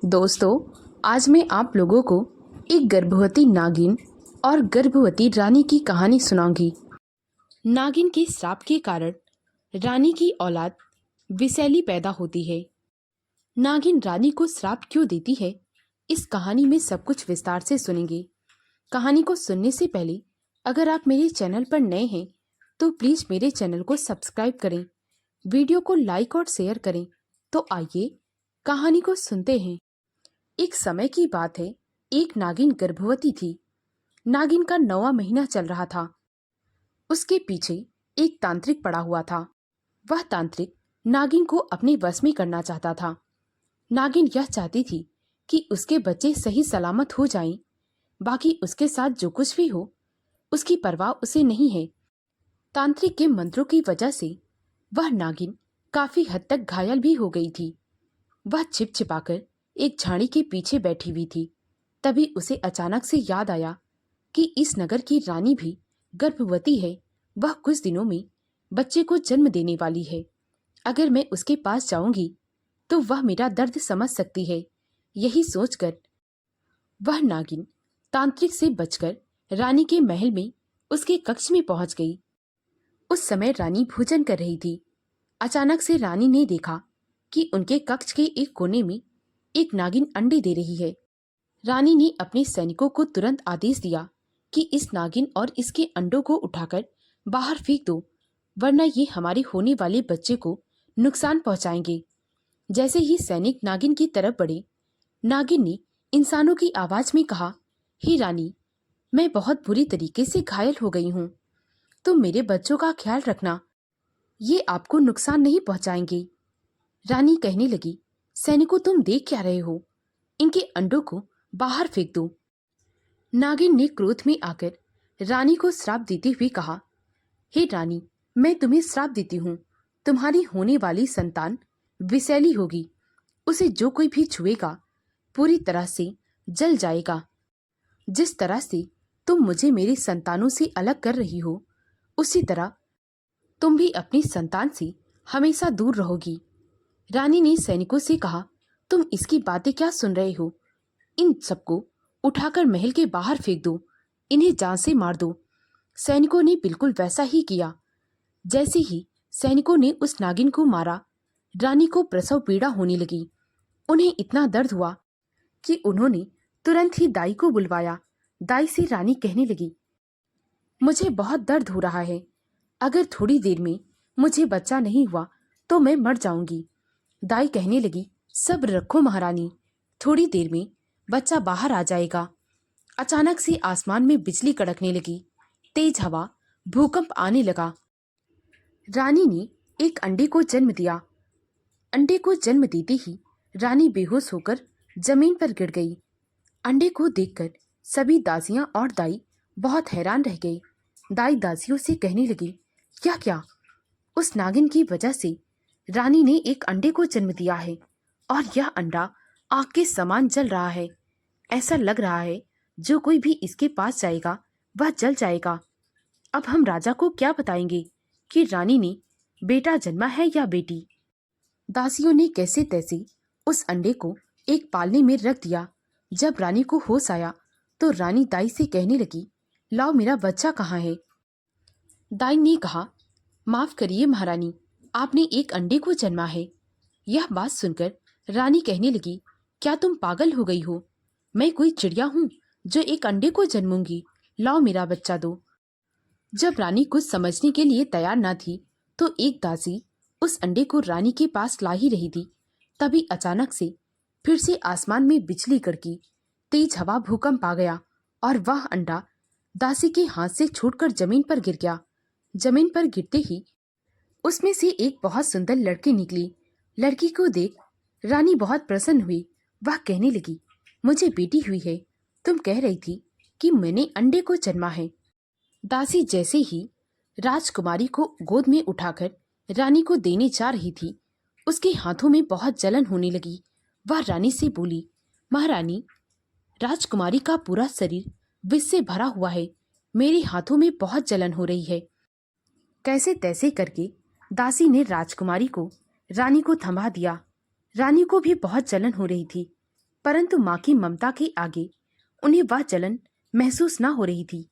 दोस्तों, आज मैं आप लोगों को एक गर्भवती नागिन और गर्भवती रानी की कहानी सुनाऊंगी। नागिन के श्राप के कारण रानी की औलाद विषैली पैदा होती है। नागिन रानी को श्राप क्यों देती है, इस कहानी में सब कुछ विस्तार से सुनेंगे। कहानी को सुनने से पहले अगर आप मेरे चैनल पर नए हैं तो प्लीज मेरे चैनल को सब्सक्राइब करें, वीडियो को लाइक और शेयर करें। तो आइए कहानी को सुनते हैं। एक समय की बात है, एक नागिन गर्भवती थी। नागिन का 9वां महीना चल रहा था। उसके पीछे एक तांत्रिक पड़ा हुआ था। वह तांत्रिक नागिन को अपने वश में करना चाहता था। नागिन यह चाहती थी कि उसके बच्चे सही सलामत हो जाएं, बाकी उसके साथ जो कुछ भी हो उसकी परवाह उसे नहीं है। तांत्रिक के मंत्रों की वजह से वह नागिन काफी हद तक घायल भी हो गई थी। वह छिप छिपाकर एक झाड़ी के पीछे बैठी हुई थी। तभी उसे अचानक से याद आया कि इस नगर की रानी भी गर्भवती है। वह कुछ दिनों में बच्चे को जन्म देने वाली है। अगर मैं उसके पास जाऊंगी तो वह मेरा दर्द समझ सकती है। यही सोचकर वह नागिन तांत्रिक से बचकर रानी के महल में उसके कक्ष में पहुंच गई। उस समय रानी भोजन कर रही थी। अचानक से रानी ने देखा कि उनके कक्ष के एक कोने में एक नागिन अंडे दे रही है। रानी ने अपने सैनिकों को तुरंत आदेश दिया कि इस नागिन और इसके अंडों को उठाकर बाहर फेंक दो, वरना ये हमारे होने वाले बच्चे को नुकसान पहुंचाएंगे। जैसे ही सैनिक नागिन की तरफ बढ़े, नागिन ने इंसानों की आवाज में कहा, हे रानी, मैं बहुत बुरी तरीके से घायल हो गई हूँ। तुम मेरे बच्चों का ख्याल रखना, ये आपको नुकसान नहीं पहुंचाएंगे। रानी कहने लगी, सैनिकों, तुम देख क्या रहे हो? इनके अंडों को बाहर फेंक दो। नागिन ने क्रोध में आकर रानी को श्राप देते हुए कहा, हे रानी, मैं तुम्हें श्राप देती हूँ। तुम्हारी होने वाली संतान विषैली होगी। उसे जो कोई भी छुएगा पूरी तरह से जल जाएगा। जिस तरह से तुम मुझे मेरी संतानों से अलग कर रही हो, उसी तरह तुम भी अपनी संतान से हमेशा दूर रहोगी। रानी ने सैनिकों से कहा, तुम इसकी बातें क्या सुन रहे हो? इन सबको उठाकर महल के बाहर फेंक दो, इन्हें जान से मार दो। सैनिकों ने बिल्कुल वैसा ही किया। जैसे ही सैनिकों ने उस नागिन को मारा, रानी को प्रसव पीड़ा होने लगी। उन्हें इतना दर्द हुआ कि उन्होंने तुरंत ही दाई को बुलवाया। दाई से रानी कहने लगी, मुझे बहुत दर्द हो रहा है। अगर थोड़ी देर में मुझे बच्चा नहीं हुआ तो मैं मर जाऊंगी। दाई कहने लगी, सब्र रखो महारानी, थोड़ी देर में बच्चा बाहर आ जाएगा। अचानक से आसमान में बिजली कड़कने लगी, तेज हवा, भूकंप आने लगा। रानी ने एक अंडे को जन्म दिया। अंडे को जन्म देते ही रानी बेहोश होकर जमीन पर गिर गई। अंडे को देखकर सभी दासियां और दाई बहुत हैरान रह गई। दाई दासियों से कहने लगी, क्या क्या? उस नागिन की वजह से रानी ने एक अंडे को जन्म दिया है और यह अंडा आग के समान जल रहा है। ऐसा लग रहा है जो कोई भी इसके पास जाएगा वह जल जाएगा। अब हम राजा को क्या बताएंगे कि रानी ने बेटा जन्मा है या बेटी? दासियों ने कैसे तैसे उस अंडे को एक पालने में रख दिया। जब रानी को होश आया तो रानी दाई से कहने लगी, लाओ, मेरा बच्चा कहाँ है? दाई ने कहा, माफ करिए महारानी, आपने एक अंडे को जन्मा है। यह बात सुनकर रानी कहने लगी, क्या तुम पागल हो गई हो? मैं कोई चिड़िया हूँ जो एक अंडे को जन्मूंगी? लाओ, मेरा बच्चा दो। जब रानी कुछ समझने के लिए तैयार न थी तो एक दासी उस अंडे को रानी के पास ला ही रही थी। तभी अचानक से फिर से आसमान में बिजली कड़की, तेज हवा, भूकंप आ गया और वह अंडा दासी के हाथ से छूटकर जमीन पर गिर गया। जमीन पर गिरते ही उसमें से एक बहुत सुंदर लड़की निकली। लड़की को देख रानी बहुत प्रसन्न हुई। वह कहने लगी, मुझे बेटी हुई है। तुम कह रही थी कि मैंने अंडे को जन्मा है। दासी जैसे ही राजकुमारी को गोद में उठाकर रानी को देने जा रही थी, उसके हाथों में बहुत जलन होने लगी। वह रानी से बोली, महारानी, राजकुमारी का पूरा शरीर विष से भरा हुआ है। मेरे हाथों में बहुत जलन हो रही है। कैसे तैसे करके दासी ने राजकुमारी को रानी को थमा दिया। रानी को भी बहुत जलन हो रही थी। परंतु माँ की ममता के आगे उन्हें वह जलन महसूस न हो रही थी।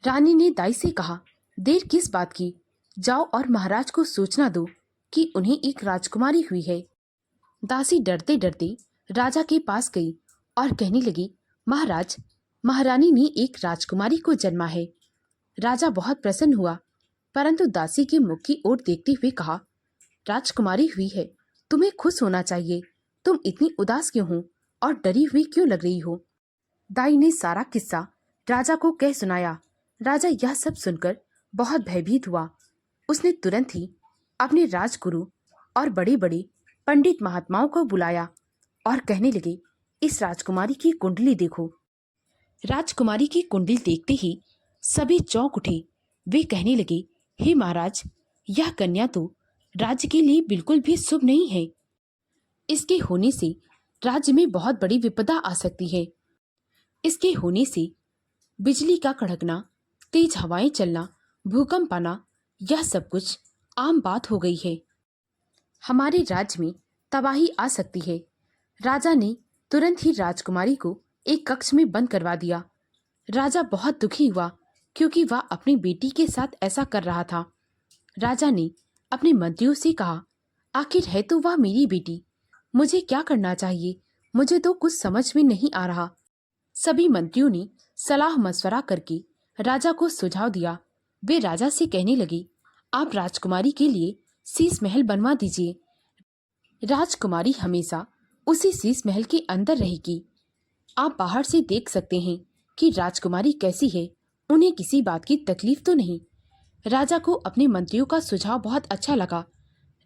रानी ने दाई से कहा, देर किस बात की, जाओ और महाराज को सूचना दो कि उन्हें एक राजकुमारी हुई है। दासी डरते डरते राजा के पास गई और कहने लगी, महाराज, महारानी ने एक राजकुमारी को जन्मा है। राजा बहुत प्रसन्न हुआ, परंतु दासी के मुख की ओर देखते हुए कहा, राजकुमारी हुई है, तुम्हें खुश होना चाहिए। तुम इतनी उदास क्यों हो और डरी हुई क्यों लग रही हो? दाई ने सारा किस्सा राजा को कह सुनाया। राजा यह सब सुनकर बहुत भयभीत हुआ। उसने तुरंत ही अपने राजगुरु और बड़े बड़े पंडित महात्माओं को बुलाया और कहने लगे, इस राजकुमारी की कुंडली देखो। राजकुमारी की कुंडली देखते ही सभी चौंक उठे। वे कहने लगे, हे महाराज, यह कन्या तो राज्य के लिए बिल्कुल भी शुभ नहीं है। इसके होने से राज्य में बहुत बड़ी विपदा आ सकती है। इसके होने से बिजली का कड़कना, तेज हवाएं चलना, भूकंप आना, यह सब कुछ आम बात हो गई है। हमारे राज्य में तबाही आ सकती है। राजा ने तुरंत ही राजकुमारी को एक कक्ष में बंद करवा दिया। राजा बहुत दुखी हुआ क्योंकि वह अपनी बेटी के साथ ऐसा कर रहा था। राजा ने अपने मंत्रियों से कहा, आखिर है तो वह मेरी बेटी, मुझे क्या करना चाहिए? मुझे तो कुछ समझ में नहीं आ रहा। सभी मंत्रियों ने सलाह मशवरा करके राजा को सुझाव दिया। वे राजा से कहने लगे, आप राजकुमारी के लिए शीश महल बनवा दीजिए। राजकुमारी हमेशा उसी शीश महल के अंदर रहेगी। आप बाहर से देख सकते हैं कि राजकुमारी कैसी है, उन्हें किसी बात की तकलीफ तो नहीं। राजा को अपने मंत्रियों का सुझाव बहुत अच्छा लगा।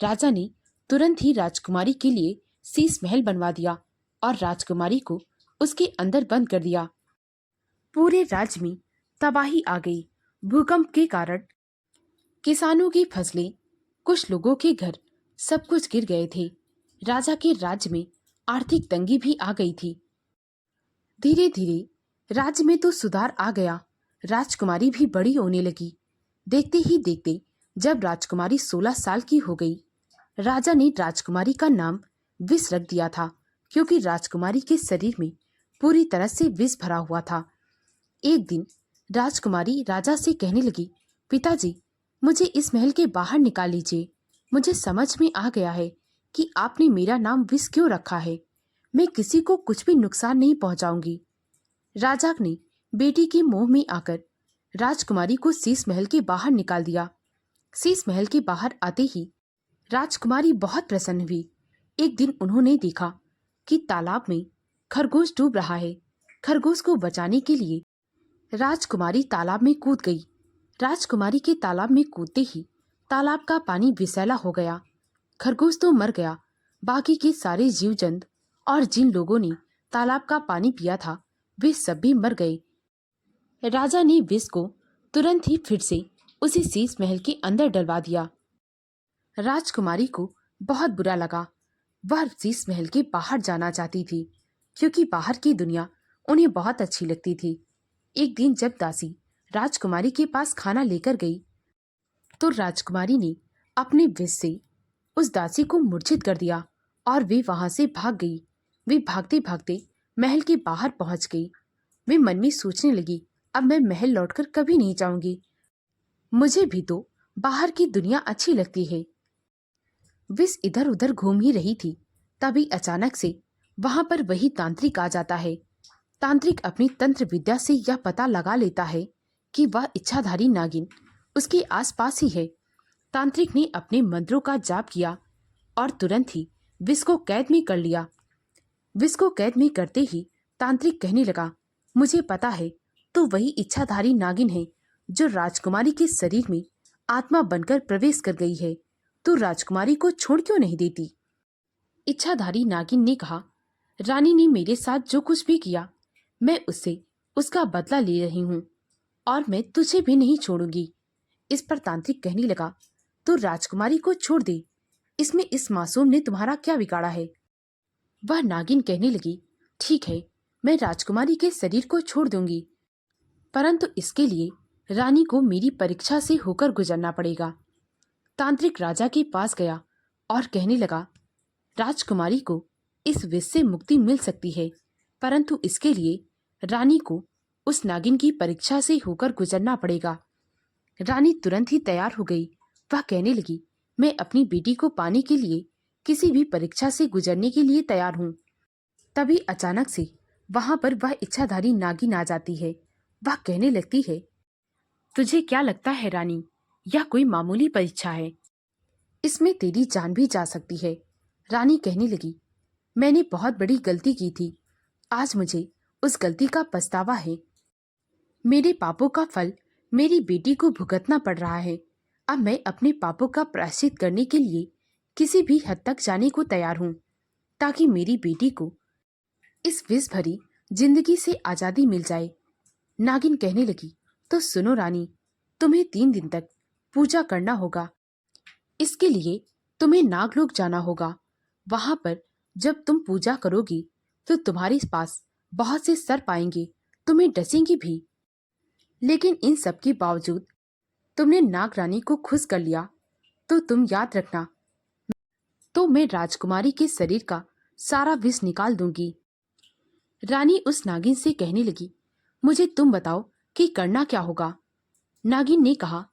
राजा ने तुरंत ही राजकुमारी के लिए शीश महल बनवा दिया और राजकुमारी को उसके अंदर बंद कर दिया। पूरे राज्य में तबाही आ गई। भूकंप के कारण किसानों की फसलें, कुछ लोगों के घर, सब कुछ गिर गए थे। राजा के राज्य में आर्थिक तंगी भी आ गई थी। धीरे धीरे राज्य में तो सुधार आ गया। राजकुमारी भी बड़ी होने लगी। देखते ही देखते जब राजकुमारी 16 साल की हो गई, राजा ने राजकुमारी का नाम विष रख दिया था, क्योंकि राजकुमारी के शरीर में पूरी तरह से विष भरा हुआ था। एक दिन राजकुमारी राजा से कहने लगी, पिताजी, मुझे इस महल के बाहर निकाल लीजिए। मुझे समझ में आ गया है कि आपने मेरा नाम विष क्यों रखा है। मैं किसी को कुछ भी नुकसान नहीं पहुंचाऊंगी। राजा ने बेटी के मोह में आकर राजकुमारी को शीश महल के बाहर निकाल दिया। शीश महल के बाहर आते ही राजकुमारी बहुत प्रसन्न हुई। एक दिन उन्होंने देखा कि तालाब में खरगोश डूब रहा है। खरगोश को बचाने के लिए राजकुमारी तालाब में कूद गई। राजकुमारी के तालाब में कूदते ही तालाब का पानी विषैला हो गया। खरगोश तो मर गया। बाकी के सारे जीव जंतु और जिन लोगों ने तालाब का पानी पिया था, वे सब भी मर गए। राजा ने विष को तुरंत ही फिर से उसी शीश महल के अंदर डलवा दिया। राजकुमारी को बहुत बुरा लगा। वह शीश महल के बाहर जाना चाहती थी, क्योंकि बाहर की दुनिया उन्हें बहुत अच्छी लगती थी। एक दिन जब दासी राजकुमारी के पास खाना लेकर गई, तो राजकुमारी ने अपने विष से उस दासी को मूर्छित कर दिया और वे वहां से भाग गई। वे भागते भागते महल के बाहर पहुंच गई। वे मन में सोचने लगी, अब मैं महल लौटकर कभी नहीं जाऊंगी। मुझे भी तो बाहर की दुनिया अच्छी लगती है। विष इधर उधर घूम ही रही थी, तभी अचानक से वहां पर वही तांत्रिक आ जाता है। तांत्रिक अपनी तंत्र विद्या से यह पता लगा लेता है कि वह इच्छाधारी नागिन उसके आसपास ही है। तांत्रिक ने अपने मंत्रों का जाप किया और तुरंत ही विष को कैद में कर लिया। विष को कैद में करते ही तांत्रिक कहने लगा, मुझे पता है तो वही इच्छाधारी नागिन है जो राजकुमारी के शरीर में आत्मा बनकर प्रवेश कर गई है। तो राजकुमारी को छोड़ क्यों नहीं देती? इच्छाधारी नागिन ने कहा, रानी ने मेरे साथ जो कुछ भी किया, मैं उससे उसका बदला ले रही हूँ और मैं तुझे भी नहीं छोड़ूंगी। इस पर तांत्रिक कहने लगा, तो राजकुमारी को छोड़ दे, इसमें इस मासूम ने तुम्हारा क्या बिगाड़ा है? वह नागिन कहने लगी, ठीक है, मैं राजकुमारी के शरीर को छोड़ दूंगी, परंतु इसके लिए रानी को मेरी परीक्षा से होकर गुजरना पड़ेगा। तांत्रिक राजा के पास गया और कहने लगा, राजकुमारी को इस विष से मुक्ति मिल सकती है, परंतु इसके लिए रानी को उस नागिन की परीक्षा से होकर गुजरना पड़ेगा। रानी तुरंत ही तैयार हो गई। वह कहने लगी, मैं अपनी बेटी को पाने के लिए किसी भी परीक्षा से गुजरने के लिए तैयार हूँ। तभी अचानक से वहां पर वह इच्छाधारी नागिन आ जाती है। वह कहने लगती है, तुझे क्या लगता है रानी, यह कोई मामूली परीक्षा है, इसमें तेरी जान भी जा सकती है। रानी कहने लगी, मैंने बहुत बड़ी गलती की थी, आज मुझे उस गलती का पछतावा है। मेरे पापों का फल मेरी बेटी को भुगतना पड़ रहा है। अब मैं अपने पापों का प्रायश्चित करने के लिए किसी भी हद तक जाने को तैयार हूँ, ताकि मेरी बेटी को इस विष भरी जिंदगी से आजादी मिल जाए। नागिन कहने लगी, तो सुनो रानी, तुम्हें 3 दिन तक पूजा करना होगा। इसके लिए तुम्हें नागलोक जाना होगा। वहां पर जब तुम पूजा करोगी तो तुम्हारे पास बहुत से सर्प आएंगे, तुम्हें डसेंगे भी। लेकिन इन सब के बावजूद तुमने नाग रानी को खुश कर लिया तो तुम याद रखना, तो मैं राजकुमारी के शरीर का सारा विष निकाल दूंगी। रानी उस नागिन से कहने लगी, मुझे तुम बताओ कि करना क्या होगा। नागिन ने कहा,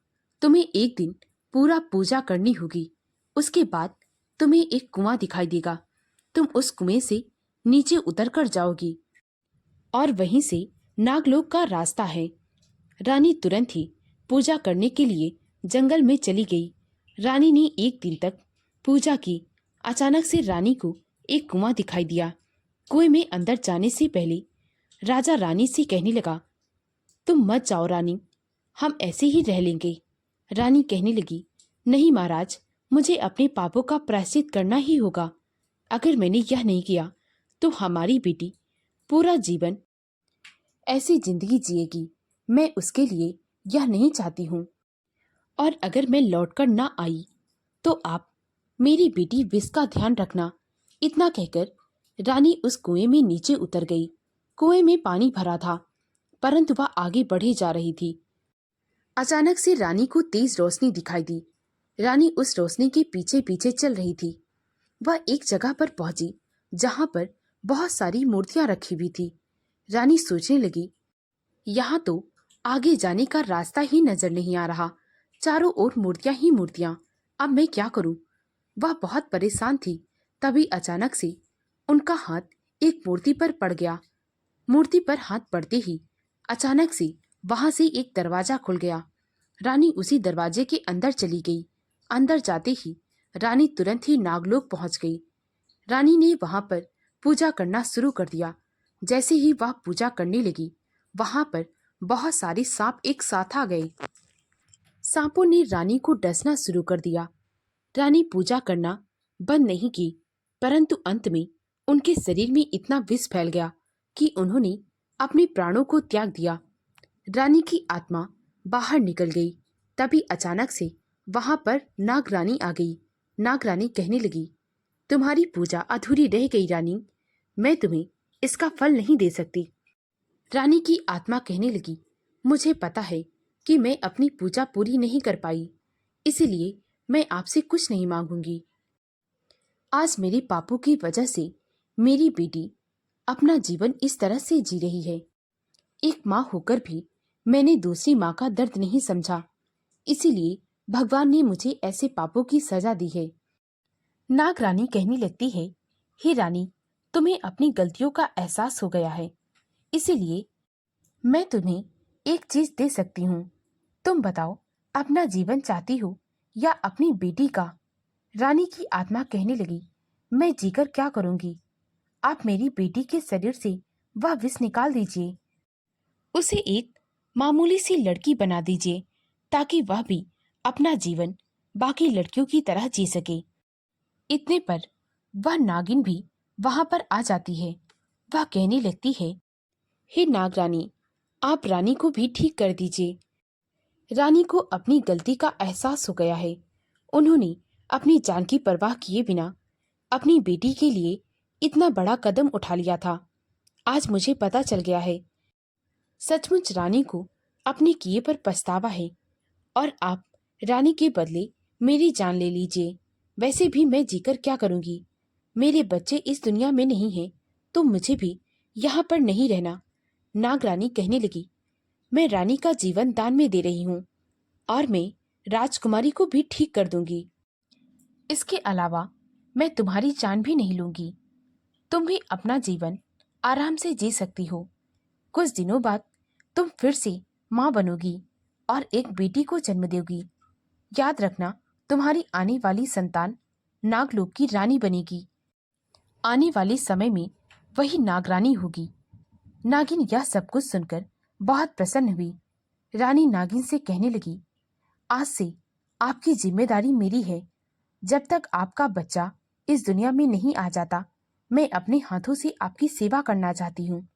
तुम्हें एक दिन पूरा पूजा करनी होगी। उसके बाद तुम्हें एक कुआं दिखाई देगा। तुम उस कुएं से नीचे उतर कर जाओगी और वहीं से नागलोक का रास्ता है। रानी तुरंत ही पूजा करने के लिए जंगल में चली गई। रानी ने 1 दिन तक पूजा की। अचानक से रानी को एक कुआं दिखाई दिया। कुएं में अंदर जाने से पहले राजा रानी से कहने लगा, तुम मत जाओ रानी, हम ऐसे ही रह लेंगे। रानी कहने लगी, नहीं महाराज, मुझे अपने पापों का प्रायश्चित करना ही होगा। अगर मैंने यह नहीं किया तो हमारी बेटी पूरा जीवन ऐसी जिंदगी जिएगी। मैं उसके लिए यह नहीं चाहती हूँ, और अगर मैं लौटकर ना आई तो आप मेरी बेटी विष का ध्यान रखना। इतना कहकर रानी उस कुएं में नीचे उतर गई। कुएं में पानी भरा था, परंतु वह आगे बढ़े जा रही थी। अचानक से रानी को तेज रोशनी दिखाई दी। रानी उस रोशनी के पीछे पीछे चल रही थी। वह एक जगह पर पहुंची जहां पर बहुत सारी मूर्तियां रखी हुई थी। रानी सोचने लगी, यहाँ तो आगे जाने का रास्ता ही नजर नहीं आ रहा, चारों ओर मूर्तियां ही मूर्तियां, अब मैं क्या करूं। वह बहुत परेशान थी। तभी अचानक से उनका हाथ एक मूर्ति पर पड़ गया। मूर्ति पर हाथ पड़ते ही अचानक से वहां से एक दरवाजा खुल गया। रानी उसी दरवाजे के अंदर चली गई। अंदर जाते ही रानी तुरंत ही नागलोक पहुंच गई। रानी ने वहां पर पूजा करना शुरू कर दिया। जैसे ही वह पूजा करने लगी, वहां पर बहुत सारे सांप एक साथ आ गए। सांपों ने रानी को डसना शुरू कर दिया। रानी पूजा करना बंद नहीं की, परंतु अंत में उनके शरीर में इतना विष फैल गया कि उन्होंने अपने प्राणों को त्याग दिया। रानी की आत्मा बाहर निकल गई। तभी अचानक से वहां पर नाग रानी आ गई। नाग रानी कहने लगी, तुम्हारी पूजा अधूरी रह गई रानी, मैं तुम्हें इसका फल नहीं दे सकती। रानी की आत्मा कहने लगी, मुझे पता है कि मैं अपनी पूजा पूरी नहीं कर पाई, इसलिए मैं आपसे कुछ नहीं मांगूंगी। आज मेरे पापों की वजह से मेरी बेटी अपना जीवन इस तरह से जी रही है। एक माँ होकर भी मैंने दूसरी माँ का दर्द नहीं समझा, इसीलिए भगवान ने मुझे ऐसे पापों की सजा दी है। नाग रानी कहने लगती है, हे रानी, तुम्हें अपनी गलतियों का एहसास हो गया है, इसीलिए मैं तुम्हें एक चीज दे सकती हूँ। तुम बताओ, अपना जीवन चाहती हो या अपनी बेटी का। रानी की आत्मा कहने लगी, मैं जीकर क्या करूंगी, आप मेरी बेटी के शरीर से वह विष निकाल दीजिए, उसे एक मामूली सी लड़की बना दीजिए, ताकि वह भी अपना जीवन बाकी लड़कियों की तरह जी सके। इतने पर वह नागिन भी वहां पर आ जाती है। वह कहने लगती है, हे नाग रानी, आप रानी को भी ठीक कर दीजिए। रानी को अपनी गलती का एहसास हो गया है। उन्होंने अपनी जान की परवाह किए बिना अपनी बेटी के लिए इतना बड़ा कदम उठा लिया था। आज मुझे पता चल गया है, सचमुच रानी को अपने किए पर पछतावा है, और आप रानी के बदले मेरी जान ले लीजिए। वैसे भी मैं जीकर क्या करूंगी, मेरे बच्चे इस दुनिया में नहीं हैं, तो मुझे भी यहाँ पर नहीं रहना। नागरानी कहने लगी, मैं रानी का जीवन दान में दे रही हूँ और मैं राजकुमारी को भी ठीक कर दूंगी। इसके अलावा मैं तुम्हारी जान भी नहीं लूंगी। तुम भी अपना जीवन आराम से जी सकती हो। कुछ दिनों बाद तुम फिर से माँ बनोगी और एक बेटी को जन्म दोगी। याद रखना, तुम्हारी आने वाली संतान नागलोक की रानी बनेगी। आने वाले समय में वही नागरानी होगी। नागिन यह सब कुछ सुनकर बहुत प्रसन्न हुई। रानी नागिन से कहने लगी, आज से आपकी जिम्मेदारी मेरी है। जब तक आपका बच्चा इस दुनिया में नहीं आ जाता, मैं अपने हाथों से आपकी सेवा करना चाहती हूँ।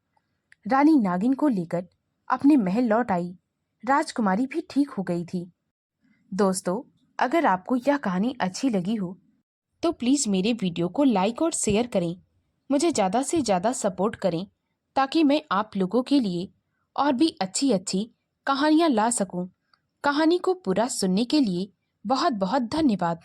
रानी नागिन को लेकर अपने महल लौट आई। राजकुमारी भी ठीक हो गई थी। दोस्तों, अगर आपको यह कहानी अच्छी लगी हो तो प्लीज़ मेरे वीडियो को लाइक और शेयर करें। मुझे ज़्यादा से ज़्यादा सपोर्ट करें ताकि मैं आप लोगों के लिए और भी अच्छी अच्छी कहानियाँ ला सकूं। कहानी को पूरा सुनने के लिए बहुत बहुत धन्यवाद।